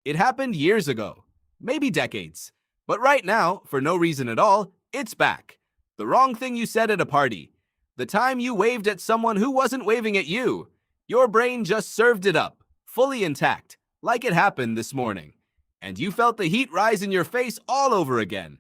It happened years ago, maybe decades. But right now, for no reason at all, it's back. The wrong thing you said at a party. The time you waved at someone who wasn't waving at you. Your brain just served it up, fully intact, like it happened this morning. And you felt the heat rise in your face all over again.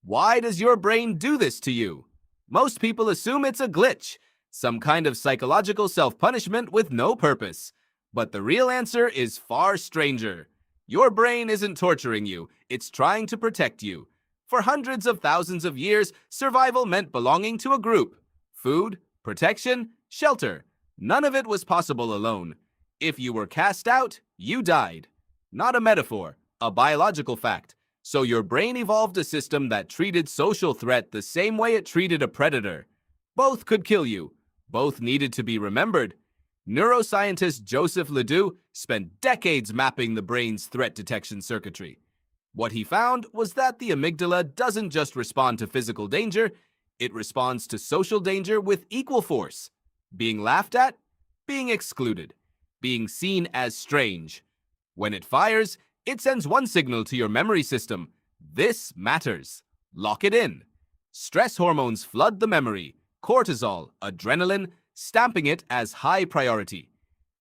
Why does your brain do this to you? Most people assume it's a glitch, some kind of psychological self-punishment with no purpose. But the real answer is far stranger. Your brain isn't torturing you, it's trying to protect you. For hundreds of thousands of years, survival meant belonging to a group. Food, protection, shelter. None of it was possible alone. If you were cast out, you died. Not a metaphor, a biological fact. So your brain evolved a system that treated social threat the same way it treated a predator. Both could kill you. Both needed to be remembered. Neuroscientist Joseph Ledoux spent decades mapping the brain's threat detection circuitry. What he found was that the amygdala doesn't just respond to physical danger, it responds to social danger with equal force. Being laughed at, being excluded, being seen as strange. When it fires, it sends one signal to your memory system. This matters. Lock it in. Stress hormones flood the memory. Cortisol, adrenaline, stamping it as high priority.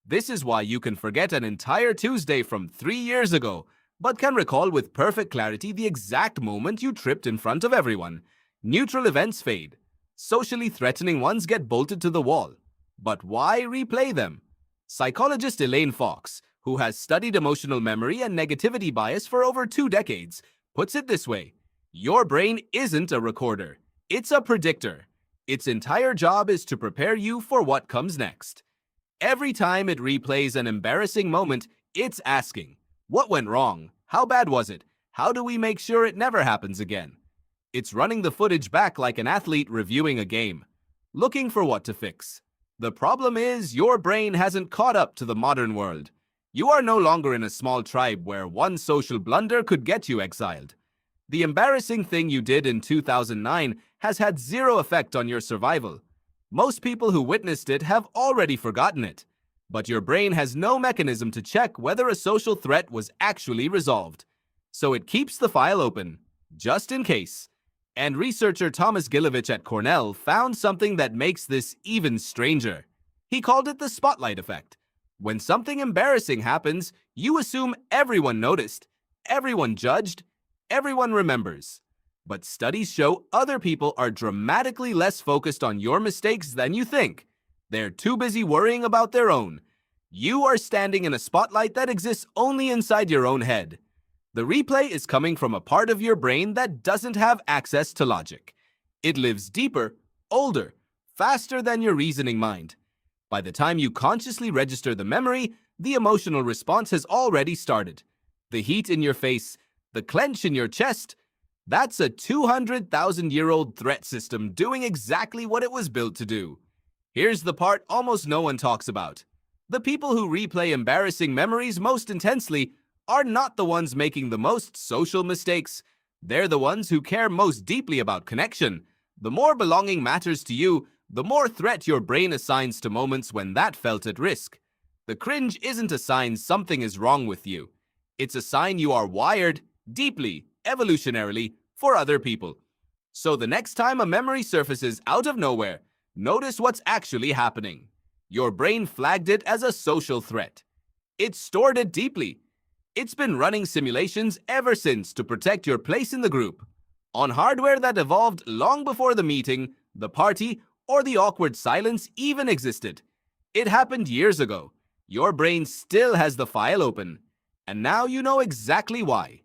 This is why you can forget an entire Tuesday from 3 years ago, but can recall with perfect clarity the exact moment you tripped in front of everyone. Neutral events fade. Socially threatening ones get bolted to the wall. But why replay them? Psychologist Elaine Fox, who has studied emotional memory and negativity bias for over 2 decades, puts it this way. Your brain isn't a recorder. It's a predictor. Its entire job is to prepare you for what comes next. Every time it replays an embarrassing moment, it's asking, what went wrong? How bad was it? How do we make sure it never happens again? It's running the footage back like an athlete reviewing a game, looking for what to fix. The problem is your brain hasn't caught up to the modern world. You are no longer in a small tribe where one social blunder could get you exiled. The embarrassing thing you did in 2009 has had zero effect on your survival. Most people who witnessed it have already forgotten it. But your brain has no mechanism to check whether a social threat was actually resolved. So it keeps the file open, just in case. And researcher Thomas Gilovich at Cornell found something that makes this even stranger. He called it the spotlight effect. When something embarrassing happens, you assume everyone noticed, everyone judged, everyone remembers. But studies show other people are dramatically less focused on your mistakes than you think. They're too busy worrying about their own. You are standing in a spotlight that exists only inside your own head. The replay is coming from a part of your brain that doesn't have access to logic. It lives deeper, older, faster than your reasoning mind. By the time you consciously register the memory, the emotional response has already started. The heat in your face, the clench in your chest, that's a 200,000-year-old threat system doing exactly what it was built to do. Here's the part almost no one talks about. The people who replay embarrassing memories most intensely are not the ones making the most social mistakes. They're the ones who care most deeply about connection. The more belonging matters to you, the more threat your brain assigns to moments when that felt at risk. The cringe isn't a sign something is wrong with you. It's a sign you are wired, deeply, evolutionarily, for other people. So the next time a memory surfaces out of nowhere, notice what's actually happening. Your brain flagged it as a social threat. It stored it deeply. It's been running simulations ever since to protect your place in the group. On hardware that evolved long before the meeting, the party, or the awkward silence even existed. It happened years ago. Your brain still has the file open. And now you know exactly why.